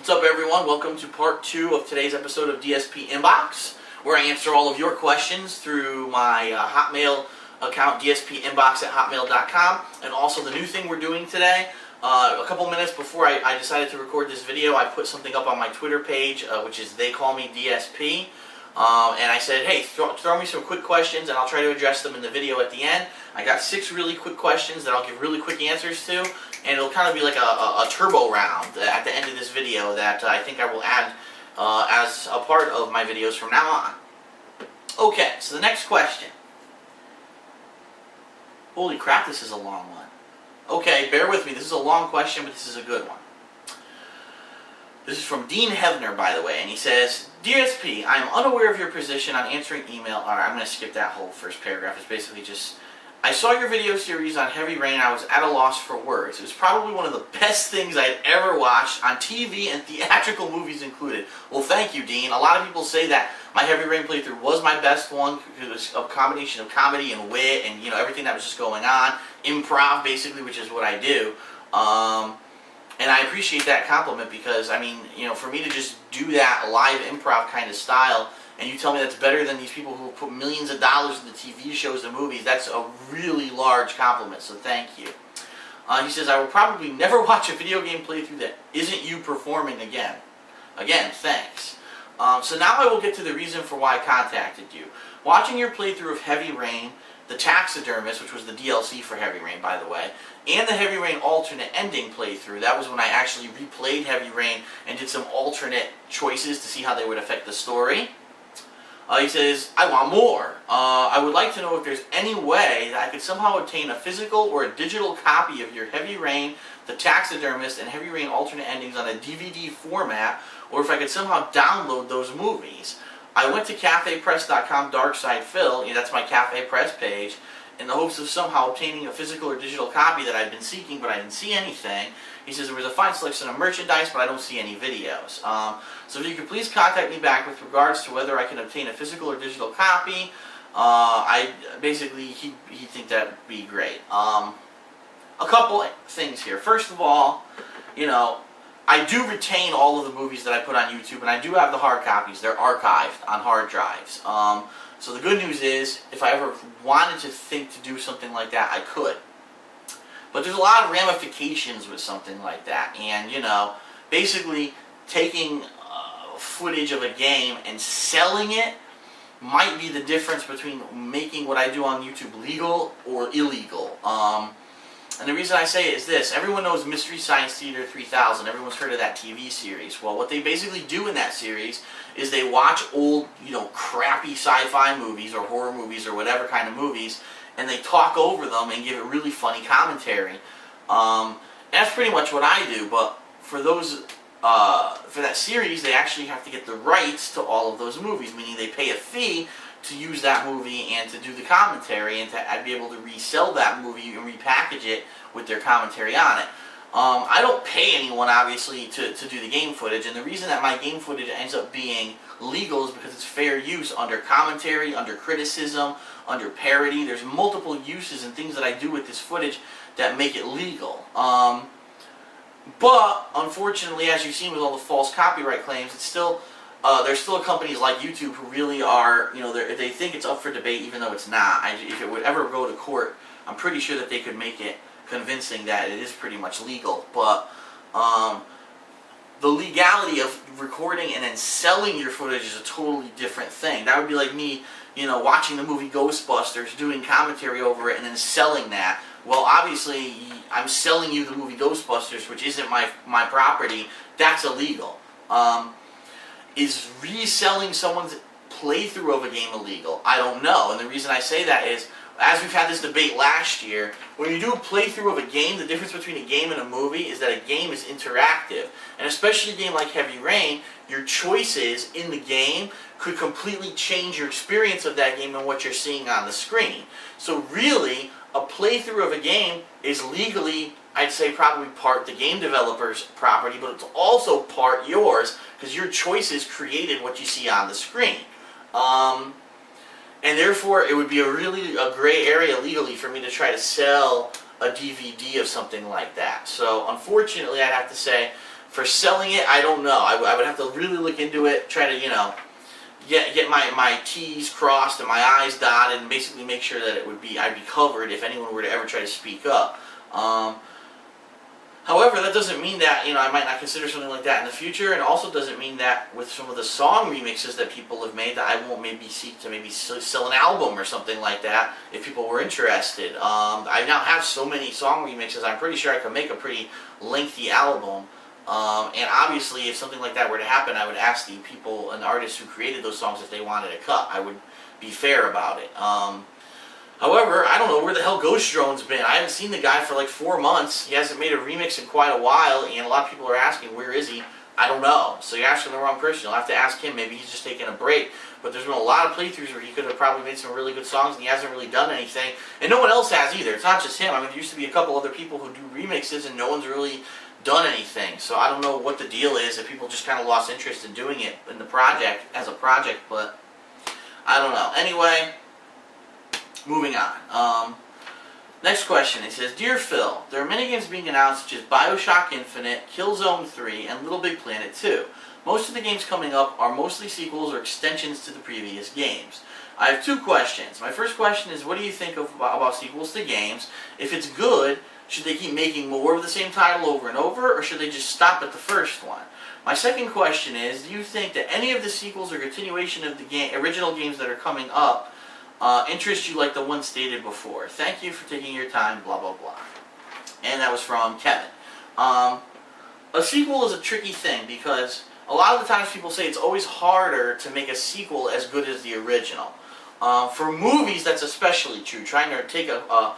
What's up, everyone? Welcome to part 2 of today's episode of DSP Inbox, where I answer all of your questions through my Hotmail account, dspinbox@hotmail.com, and also the new thing we're doing today. A couple minutes before I decided to record this video, I put something up on my Twitter page, which is They Call Me DSP, and I said, hey, throw me some quick questions, and I'll try to address them in the video at the end. I got 6 really quick questions that I'll give really quick answers to, and it'll kind of be like a turbo round at the end of this video that I think I will add as a part of my videos from now on. Okay, so the next question. Holy crap, this is a long one. Okay, bear with me. This is a long question, but this is a good one. This is from Dean Hevner, by the way, and he says, Dear SP, I am unaware of your position on answering email. Alright, I'm going to skip that whole first paragraph. It's basically just, I saw your video series on Heavy Rain. I was at a loss for words. It was probably one of the best things I had ever watched on TV and theatrical movies included. Well, thank you, Dean. A lot of people say that my Heavy Rain playthrough was my best one because it was a combination of comedy and wit and, you know, everything that was just going on. Improv, basically, which is what I do. And I appreciate that compliment because, I mean, you know, for me to just do that live improv kind of style, and you tell me that's better than these people who put millions of dollars into TV shows and movies, that's a really large compliment, so thank you. He says, I will probably never watch a video game playthrough that isn't you performing again. Again, thanks. So now I will get to the reason for why I contacted you. Watching your playthrough of Heavy Rain, the Taxidermist, which was the DLC for Heavy Rain, by the way, and the Heavy Rain alternate ending playthrough. That was when I actually replayed Heavy Rain and did some alternate choices to see how they would affect the story. He says, I want more. I would like to know if there's any way that I could somehow obtain a physical or a digital copy of your Heavy Rain, the Taxidermist, and Heavy Rain alternate endings on a DVD format, or if I could somehow download those movies. I went to cafepress.com /Phil, that's my Cafe Press page, in the hopes of somehow obtaining a physical or digital copy that I've been seeking, but I didn't see anything. He says there was a fine selection of merchandise, but I don't see any videos. So if you could please contact me back with regards to whether I can obtain a physical or digital copy. He'd think that would be great. A couple things here. First of all, you know, I do retain all of the movies that I put on YouTube, and I do have the hard copies. They're archived on hard drives. So the good news is, if I ever wanted to think to do something like that, I could. But there's a lot of ramifications with something like that. And, you know, basically taking footage of a game and selling it might be the difference between making what I do on YouTube legal or illegal. And the reason I say it is this. Everyone knows Mystery Science Theater 3000. Everyone's heard of that TV series. Well, what they basically do in that series is they watch old, you know, crappy sci-fi movies or horror movies or whatever kind of movies, and they talk over them and give it really funny commentary. That's pretty much what I do, but for those, for that series, they actually have to get the rights to all of those movies, meaning they pay a fee to use that movie and to do the commentary and to be able to resell that movie and repackage it with their commentary on it. I don't pay anyone, obviously, to do the game footage, and the reason that my game footage ends up being legal is because it's fair use under commentary, under criticism, under parody. There's multiple uses and things that I do with this footage that make it legal. But, unfortunately, as you've seen with all the false copyright claims, it's still... there's still companies like YouTube who really are, you know, they think it's up for debate even though it's not. If it would ever go to court, I'm pretty sure that they could make it convincing that it is pretty much legal. But the legality of recording and then selling your footage is a totally different thing. That would be like me, you know, watching the movie Ghostbusters, doing commentary over it, and then selling that. Well, obviously, I'm selling you the movie Ghostbusters, which isn't my property. That's illegal. Is reselling someone's playthrough of a game illegal? I don't know. And the reason I say that is, as we've had this debate last year, when you do a playthrough of a game, the difference between a game and a movie is that a game is interactive. And especially a game like Heavy Rain, your choices in the game could completely change your experience of that game and what you're seeing on the screen. So really, a playthrough of a game is legally, I'd say, probably part the game developer's property, but it's also part yours, because your choices created what you see on the screen. And therefore, it would be a gray area legally for me to try to sell a DVD of something like that. So, unfortunately, I'd have to say, For selling it, I don't know. I would have to really look into it, try to, you know, get my T's crossed and my I's dotted, and basically make sure that I'd be covered if anyone were to ever try to speak up. However, that doesn't mean that, you know, I might not consider something like that in the future, and also doesn't mean that with some of the song remixes that people have made that I won't maybe seek to maybe sell an album or something like that if people were interested. I now have so many song remixes, I'm pretty sure I could make a pretty lengthy album. And obviously, if something like that were to happen, I would ask the people and artists who created those songs if they wanted a cut. I would be fair about it. However, I don't know where the hell Ghost Drone's been. I haven't seen the guy for like 4 months. He hasn't made a remix in quite a while, and a lot of people are asking, where is he? I don't know. So you're asking the wrong person. You'll have to ask him. Maybe he's just taking a break. But there's been a lot of playthroughs where he could have probably made some really good songs, and he hasn't really done anything. And no one else has either. It's not just him. I mean, there used to be a couple other people who do remixes, and no one's really done anything. So I don't know what the deal is, if people just kind of lost interest in doing it in the project, as a project, but I don't know. Anyway, moving on. Next question, it says, Dear Phil, there are many games being announced such as BioShock Infinite, Killzone 3, and Little Big Planet 2. Most of the games coming up are mostly sequels or extensions to the previous games. I have 2 questions. My first question is, what do you think about sequels to games? If it's good, should they keep making more of the same title over and over, or should they just stop at the first one? My second question is, do you think that any of the sequels or continuation of the original games that are coming up interest you like the one stated before? Thank you for taking your time, blah, blah, blah. And that was from Kevin. A sequel is a tricky thing because a lot of the times people say it's always harder to make a sequel as good as the original. For movies, that's especially true. Trying to take a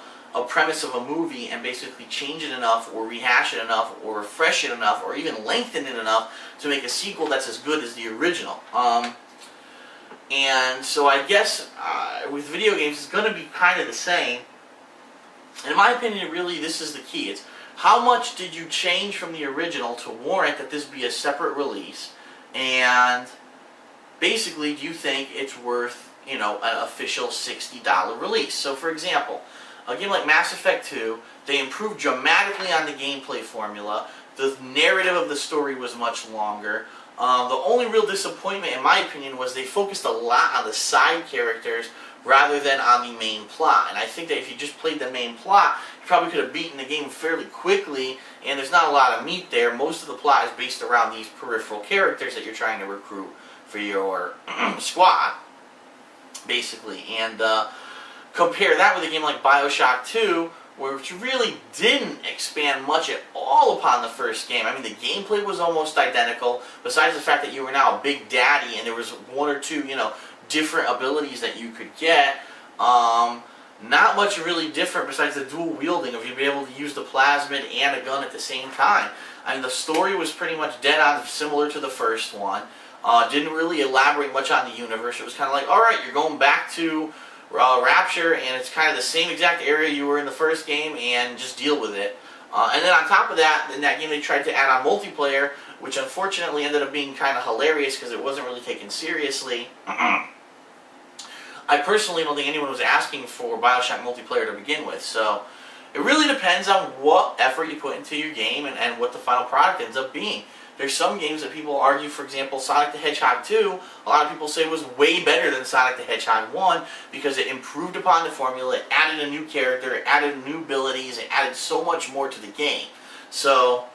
premise of a movie and basically change it enough, or rehash it enough, or refresh it enough, or even lengthen it enough to make a sequel that's as good as the original. And so I guess with video games, it's going to be kind of the same. And in my opinion, really, this is the key. It's how much did you change from the original to warrant that this be a separate release? And basically, do you think it's worth, you know, an official $60 release? So, for example, a game like Mass Effect 2, they improved dramatically on the gameplay formula. The narrative of the story was much longer. The only real disappointment, in my opinion, was they focused a lot on the side characters rather than on the main plot. And I think that if you just played the main plot, you probably could have beaten the game fairly quickly, and there's not a lot of meat there. Most of the plot is based around these peripheral characters that you're trying to recruit for your squad, basically. And compare that with a game like BioShock 2, which really didn't expand much at all upon the first game. I mean, the gameplay was almost identical, besides the fact that you were now a big daddy and there was 1 or 2, you know, different abilities that you could get. Not much really different besides the dual wielding of you being able to use the plasmid and a gun at the same time. I mean, the story was pretty much dead on, similar to the first one. Didn't really elaborate much on the universe. It was kind of like, alright, you're going back to Rapture, and it's kind of the same exact area you were in the first game, and just deal with it. And then on top of that, in that game they tried to add on multiplayer, which unfortunately ended up being kind of hilarious because it wasn't really taken seriously. I personally don't think anyone was asking for BioShock multiplayer to begin with, so it really depends on what effort you put into your game and what the final product ends up being. There's some games that people argue, for example, Sonic the Hedgehog 2, a lot of people say was way better than Sonic the Hedgehog 1 because it improved upon the formula, it added a new character, it added new abilities, it added so much more to the game. So,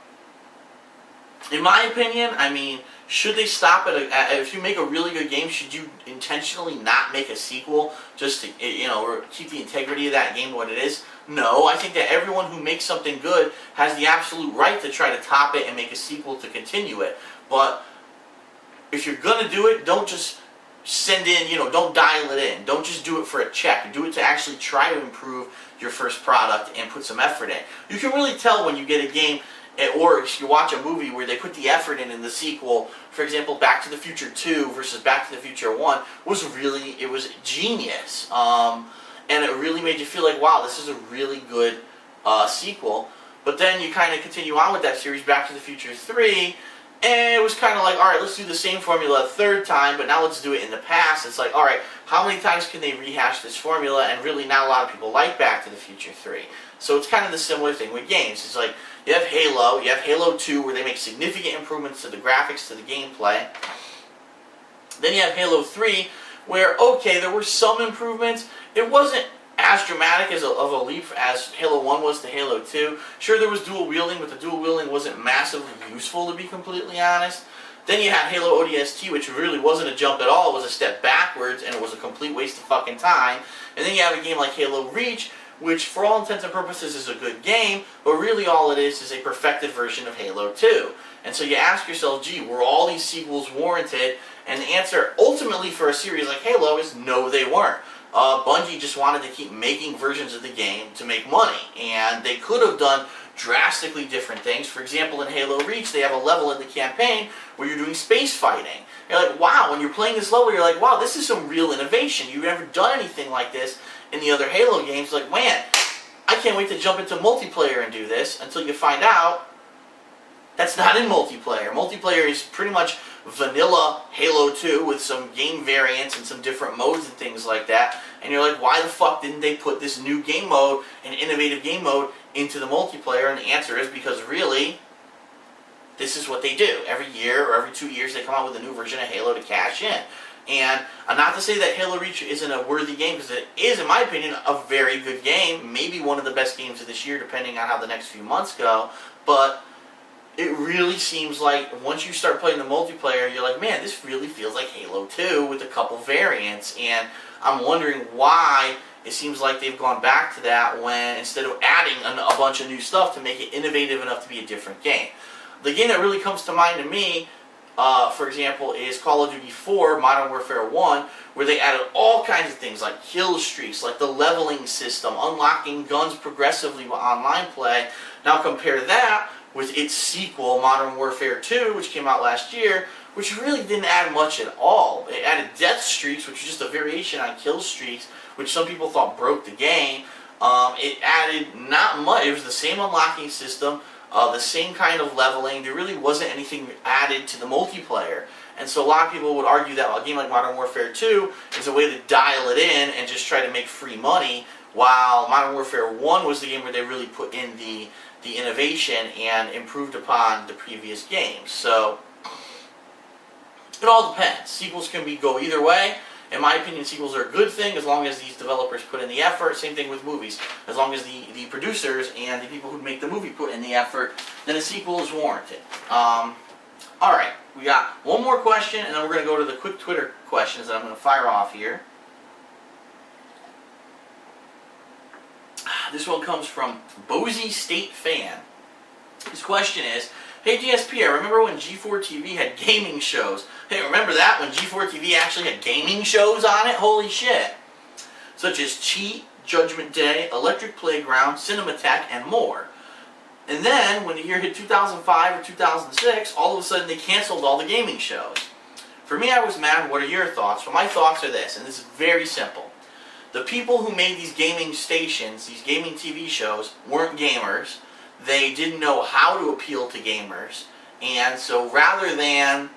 in my opinion, I mean, should they stop at if you make a really good game, should you intentionally not make a sequel just to, you know, or keep the integrity of that game what it is? No, I think that everyone who makes something good has the absolute right to try to top it and make a sequel to continue it. But if you're going to do it, don't just send in, you know, don't dial it in. Don't just do it for a check. Do it to actually try to improve your first product and put some effort in. You can really tell when you get a game, or if you watch a movie where they put the effort in the sequel. For example, Back to the Future 2 versus Back to the Future 1 was really, it was genius. And it really made you feel like, wow, this is a really good sequel. But then you kind of continue on with that series, Back to the Future 3, and it was kind of like, alright, let's do the same formula a third time, but now let's do it in the past. It's like, alright, how many times can they rehash this formula? And really not a lot of people like Back to the Future 3. So it's kind of the similar thing with games. It's like, You have Halo. You have Halo 2, where they make significant improvements to the graphics, to the gameplay. Then you have Halo 3, where, okay, there were some improvements. It wasn't as dramatic of a leap as Halo 1 was to Halo 2. Sure, there was dual wielding, but the dual wielding wasn't massively useful, to be completely honest. Then you had Halo ODST, which really wasn't a jump at all. It was a step backwards, and it was a complete waste of fucking time. And then you have a game like Halo Reach, which for all intents and purposes is a good game, but really all it is a perfected version of Halo 2. And so you ask yourself, gee, were all these sequels warranted? And the answer, ultimately, for a series like Halo is no, they weren't. Bungie just wanted to keep making versions of the game to make money, and they could have done drastically different things. For example, in Halo Reach, they have a level in the campaign where you're doing space fighting. You're like, wow, when you're playing this level, you're like, wow, this is some real innovation. You've never done anything like this in the other Halo games. Like, man, I can't wait to jump into multiplayer and do this, until you find out that's not in multiplayer. Multiplayer is pretty much vanilla Halo 2 with some game variants and some different modes and things like that. And you're like, why the fuck didn't they put this new game mode, an innovative game mode, into the multiplayer? And the answer is because really, this is what they do. Every year or every 2 years they come out with a new version of Halo to cash in. And not to say that Halo Reach isn't a worthy game, because it is, in my opinion, a very good game. Maybe one of the best games of this year, depending on how the next few months go. But it really seems like once you start playing the multiplayer, you're like, man, this really feels like Halo 2 with a couple variants. And I'm wondering why it seems like they've gone back to that, when instead of adding a bunch of new stuff to make it innovative enough to be a different game. The game that really comes to mind to me, for example, is Call of Duty 4 Modern Warfare 1, where they added all kinds of things like kill streaks, like the leveling system, unlocking guns progressively with online play. Now compare that with its sequel, Modern Warfare 2, which came out last year, which really didn't add much at all. It added death streaks, which was just a variation on kill streaks, which some people thought broke the game. It added not much. It was the same unlocking system, the same kind of leveling. There really wasn't anything added to the multiplayer. And so a lot of people would argue that a game like Modern Warfare 2 is a way to dial it in and just try to make free money, while Modern Warfare 1 was the game where they really put in the innovation and improved upon the previous games. So it all depends. Sequels can go either way. In my opinion, sequels are a good thing as long as these developers put in the effort. Same thing with movies. As long as the producers and the people who make the movie put in the effort, then a sequel is warranted. Alright, we got one more question, and then we're going to go to the quick Twitter questions that I'm going to fire off here. This one comes from Boise State Fan. His question is, hey DSP, I remember when G4 TV had gaming shows. Hey, remember that? When G4 TV actually had gaming shows on it? Holy shit. Such as Cheat, Judgment Day, Electric Playground, Cinematech, and more. And then, when the year hit 2005 or 2006, all of a sudden they canceled all the gaming shows. For me, I was mad. What are your thoughts? Well, my thoughts are this, and this is very simple. The people who made these gaming stations, these gaming TV shows, weren't gamers. They didn't know how to appeal to gamers. And so rather than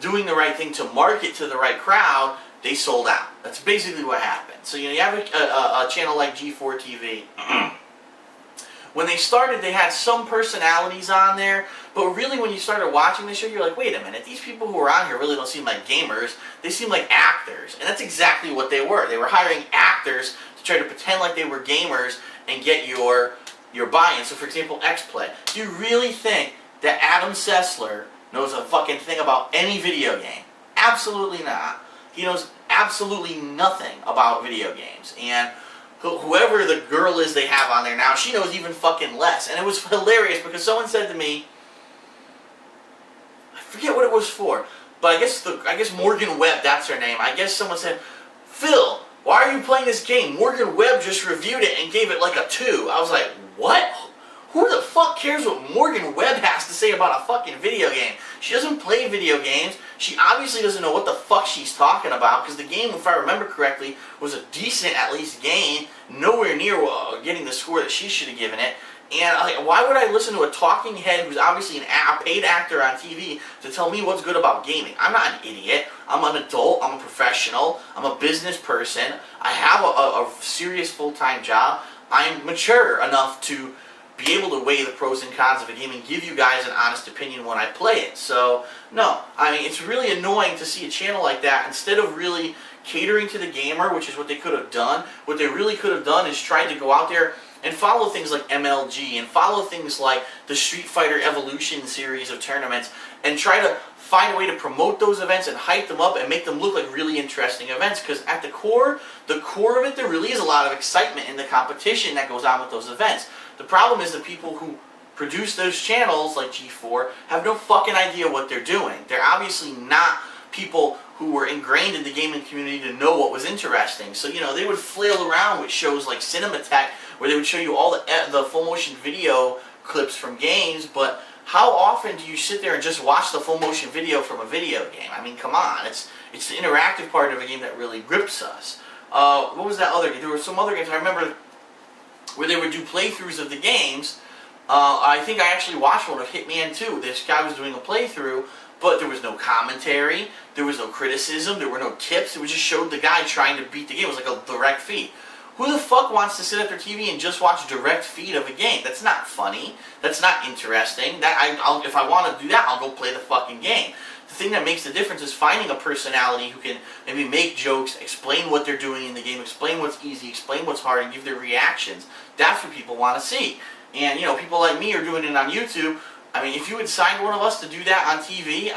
doing the right thing to market to the right crowd, they sold out. That's basically what happened. So you have a channel like G4 TV. When they started, they had some personalities on there, but really when you started watching the show, you're like, wait a minute, these people who are on here really don't seem like gamers, they seem like actors. And that's exactly what they were. They were hiring actors to try to pretend like they were gamers and get your buy-in. So for example, X-Play. Do you really think that Adam Sessler knows a fucking thing about any video game? Absolutely not. He knows absolutely nothing about video games. And whoever the girl is they have on there now, she knows even fucking less. And it was hilarious because someone said to me, I forget what it was for, but I guess Morgan Webb, that's her name. I guess someone said, Phil, why are you playing this game? Morgan Webb just reviewed it and gave it like a 2. I was like, what? Who the fuck cares what Morgan Webb has to say about a fucking video game? She doesn't play video games. She obviously doesn't know what the fuck she's talking about, because the game, if I remember correctly, was a decent, at least, game. Nowhere near getting the score that she should have given it. And why would I listen to a talking head who's obviously a paid actor on TV to tell me what's good about gaming? I'm not an idiot. I'm an adult. I'm a professional. I'm a business person. I have a serious full-time job. I'm mature enough to be be able to weigh the pros and cons of a game and give you guys an honest opinion when I play it. So, no, I mean, it's really annoying to see a channel like that, instead of really catering to the gamer, which is what they could have done, what they really could have done is tried to go out there and follow things like MLG, and follow things like the Street Fighter Evolution series of tournaments, and try to find a way to promote those events and hype them up and make them look like really interesting events, because at the core of it, there really is a lot of excitement in the competition that goes on with those events. The problem is the people who produce those channels, like G4, have no fucking idea what they're doing. They're obviously not people who were ingrained in the gaming community to know what was interesting. So, you know, they would flail around with shows like Cinematech, where they would show you all the full motion video clips from games, but how often do you sit there and just watch the full motion video from a video game? I mean, come on. It's the interactive part of a game that really grips us. What was that other game? There were some other games I remember where they would do playthroughs of the games. I think I actually watched one of Hitman 2. This guy was doing a playthrough, but there was no commentary, there was no criticism, there were no tips. It was just showed the guy trying to beat the game. It was like a direct feed. Who the fuck wants to sit at their TV and just watch direct feed of a game? That's not funny. That's not interesting. If I want to do that, I'll go play the fucking game. The thing that makes the difference is finding a personality who can maybe make jokes, explain what they're doing in the game, explain what's easy, explain what's hard, and give their reactions. That's what people want to see. And, you know, people like me are doing it on YouTube. I mean, if you had signed one of us to do that on TV,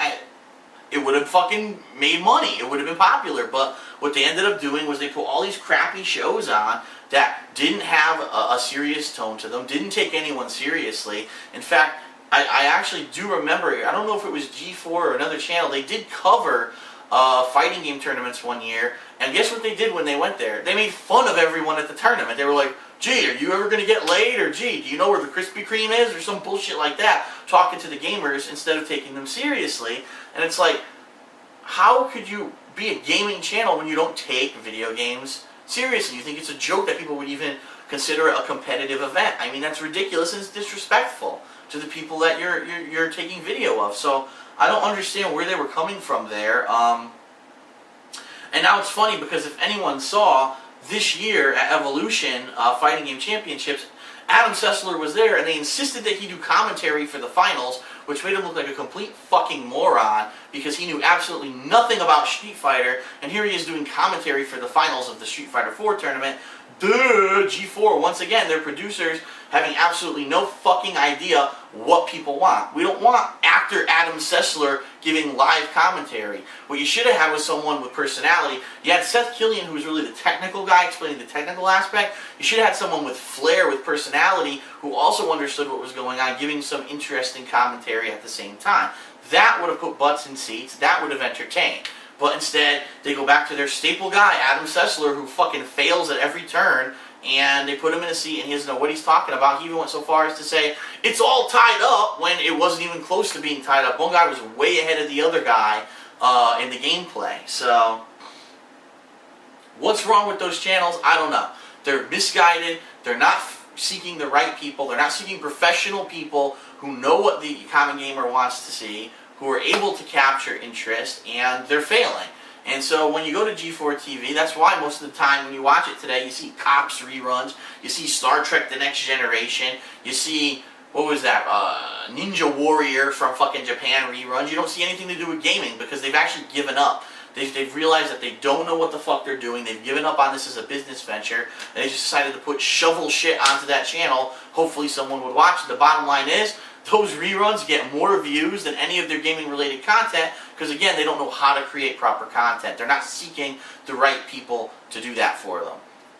it would have fucking made money. It would have been popular. But what they ended up doing was they put all these crappy shows on that didn't have a serious tone to them, didn't take anyone seriously. In fact, I actually do remember, I don't know if it was G4 or another channel, they did cover fighting game tournaments one year, and guess what they did when they went there? They made fun of everyone at the tournament. They were like, gee, are you ever going to get laid? Or gee, do you know where the Krispy Kreme is? Or some bullshit like that, talking to the gamers instead of taking them seriously. And it's like, how could you be a gaming channel when you don't take video games seriously? You think it's a joke that people would even consider a competitive event. I mean, that's ridiculous and it's disrespectful to the people that you're taking video of. So I don't understand where they were coming from there. And now it's funny because if anyone saw this year at Evolution Fighting Game Championships, Adam Sessler was there and they insisted that he do commentary for the finals, which made him look like a complete fucking moron because he knew absolutely nothing about Street Fighter, and here he is doing commentary for the finals of the Street Fighter 4 tournament. Duh, G4, once again, their producers having absolutely no fucking idea what people want. We don't want actor Adam Sessler giving live commentary. What you should have had was someone with personality. You had Seth Killian, who was really the technical guy, explaining the technical aspect. You should have had someone with flair, with personality, who also understood what was going on, giving some interesting commentary at the same time. That would have put butts in seats. That would have entertained. But instead, they go back to their staple guy, Adam Sessler, who fucking fails at every turn, and they put him in a seat and he doesn't know what he's talking about. He even went so far as to say, it's all tied up, when it wasn't even close to being tied up. One guy was way ahead of the other guy in the gameplay. So, what's wrong with those channels? I don't know. They're misguided. They're not seeking the right people. They're not seeking professional people who know what the common gamer wants to see, who are able to capture interest, and they're failing. And so when you go to G4 TV, that's why most of the time when you watch it today, you see Cops reruns, you see Star Trek The Next Generation, you see, what was that, Ninja Warrior from fucking Japan reruns. You don't see anything to do with gaming because they've actually given up. They've realized that they don't know what the fuck they're doing. They've given up on this as a business venture, and they just decided to put shovel shit onto that channel. Hopefully someone would watch it. The bottom line is, those reruns get more views than any of their gaming-related content because, again, they don't know how to create proper content. They're not seeking the right people to do that for them.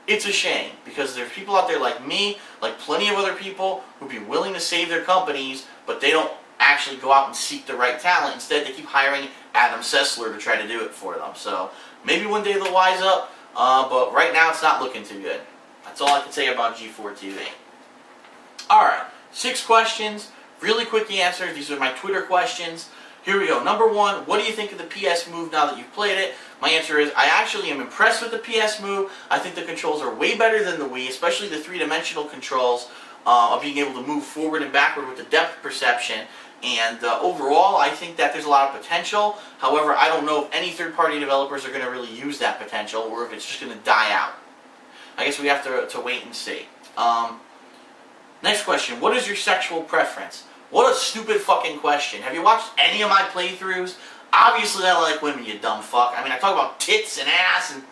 It's a shame because there's people out there like me, like plenty of other people, who'd be willing to save their companies, but they don't actually go out and seek the right talent. Instead, they keep hiring Adam Sessler to try to do it for them. So maybe one day they'll wise up, but right now it's not looking too good. That's all I can say about G4 TV. Alright, 6 questions. Really quick answers. These are my Twitter questions. Here we go. Number 1, what do you think of the PS Move now that you've played it? My answer is, I actually am impressed with the PS Move. I think the controls are way better than the Wii, especially the 3-dimensional controls of being able to move forward and backward with the depth perception. And overall, I think that there's a lot of potential. However, I don't know if any third-party developers are going to really use that potential or if it's just going to die out. I guess we have to wait and see. Next question. What is your sexual preference? What a stupid fucking question. Have you watched any of my playthroughs? Obviously I like women, you dumb fuck. I mean, I talk about tits and ass and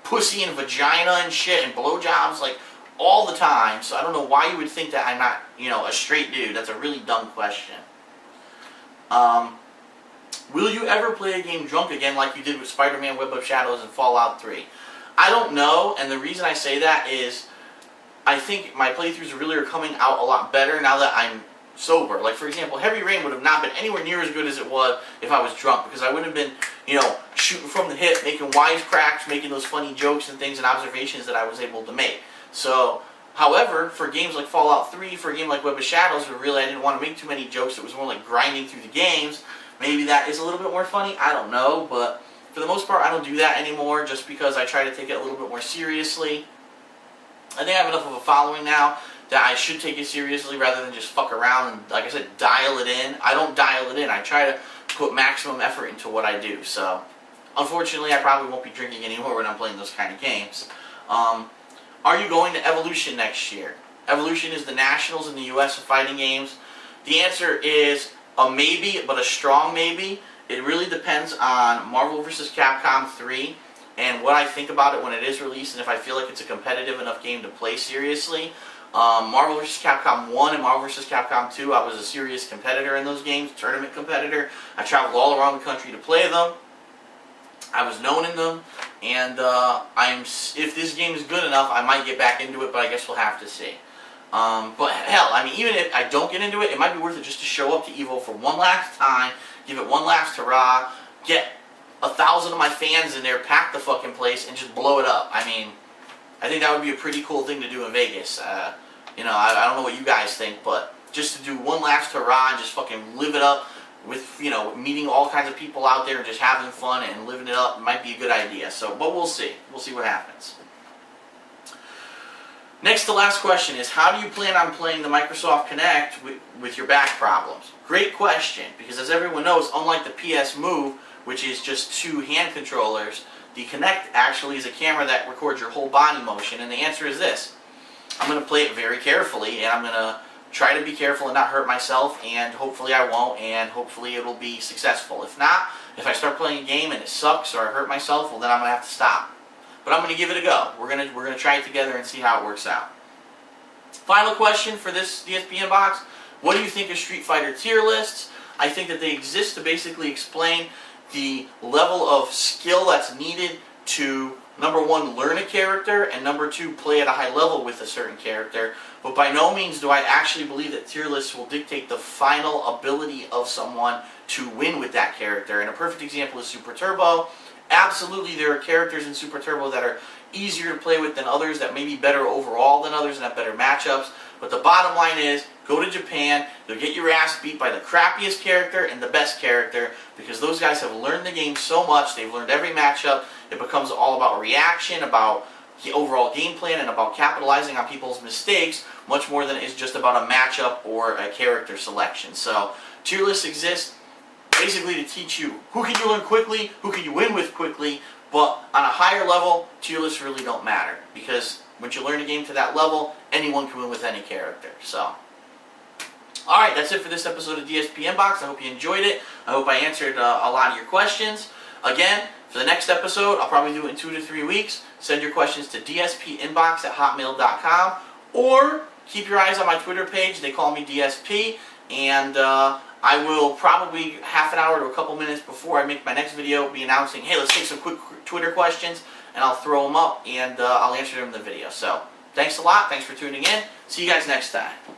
pussy and vagina and shit and blowjobs like all the time. So I don't know why you would think that I'm not, you know, a straight dude. That's a really dumb question. Will you ever play a game drunk again like you did with Spider-Man Web of Shadows and Fallout 3? I don't know, and the reason I say that is I think my playthroughs really are coming out a lot better now that I'm sober. Like, for example, Heavy Rain would have not been anywhere near as good as it was if I was drunk, because I wouldn't have been, you know, shooting from the hip, making wisecracks, making those funny jokes and things and observations that I was able to make. So, however, for games like Fallout 3, for a game like Web of Shadows, where really I didn't want to make too many jokes, it was more like grinding through the games, maybe that is a little bit more funny, I don't know, but for the most part I don't do that anymore just because I try to take it a little bit more seriously. I think I have enough of a following now that I should take it seriously rather than just fuck around and, like I said, dial it in. I don't dial it in. I try to put maximum effort into what I do. So, unfortunately, I probably won't be drinking anymore when I'm playing those kind of games. Are you going to Evolution next year? Evolution is the nationals in the U.S. of fighting games. The answer is a maybe, but a strong maybe. It really depends on Marvel vs. Capcom 3 and what I think about it when it is released, and if I feel like it's a competitive enough game to play seriously. Marvel vs. Capcom 1 and Marvel vs. Capcom 2, I was a serious competitor in those games, tournament competitor. I traveled all around the country to play them. I was known in them, and if this game is good enough, I might get back into it, but I guess we'll have to see. But hell, I mean, even if I don't get into it, it might be worth it just to show up to EVO for one last time, give it one last hurrah, get 1,000 of my fans in there, pack the fucking place, and just blow it up. I mean, I think that would be a pretty cool thing to do in Vegas. You know, I don't know what you guys think, but just to do one last hurrah and just fucking live it up with, you know, meeting all kinds of people out there and just having fun and living it up might be a good idea. So, but we'll see. We'll see what happens. Next to last question is, how do you plan on playing the Microsoft Kinect with your back problems? Great question, because as everyone knows, unlike the PS Move, which is just 2 hand controllers, the Kinect actually is a camera that records your whole body motion, and the answer is this. I'm going to play it very carefully, and I'm going to try to be careful and not hurt myself, and hopefully I won't, and hopefully it'll be successful. If not, if I start playing a game and it sucks or I hurt myself, well then I'm going to have to stop. But I'm going to give it a go. We're going to try it together and see how it works out. Final question for this DSP inbox. What do you think of Street Fighter tier lists? I think that they exist to basically explain the level of skill that's needed to, number 1, learn a character, and number 2, play at a high level with a certain character. But by no means do I actually believe that tier lists will dictate the final ability of someone to win with that character. And a perfect example is Super Turbo. Absolutely, there are characters in Super Turbo that are easier to play with than others, that may be better overall than others and have better matchups. But the bottom line is, go to Japan, you'll get your ass beat by the crappiest character and the best character, because those guys have learned the game so much, they've learned every matchup. It becomes all about reaction, about the overall game plan, and about capitalizing on people's mistakes, much more than it is just about a matchup or a character selection. So, tier lists exist basically to teach you who can you learn quickly, who can you win with quickly, but on a higher level, tier lists really don't matter, because once you learn a game to that level, anyone can win with any character. So, alright, that's it for this episode of DSP Inbox. I hope you enjoyed it. I hope I answered a lot of your questions. Again, for the next episode, I'll probably do it in 2 to 3 weeks. Send your questions to dspinbox@hotmail.com, or keep your eyes on my Twitter page. They call me DSP, and I will probably half an hour to a couple minutes before I make my next video be announcing, hey, let's take some quick Twitter questions, and I'll throw them up and I'll answer them in the video. So, thanks a lot. Thanks for tuning in. See you guys next time.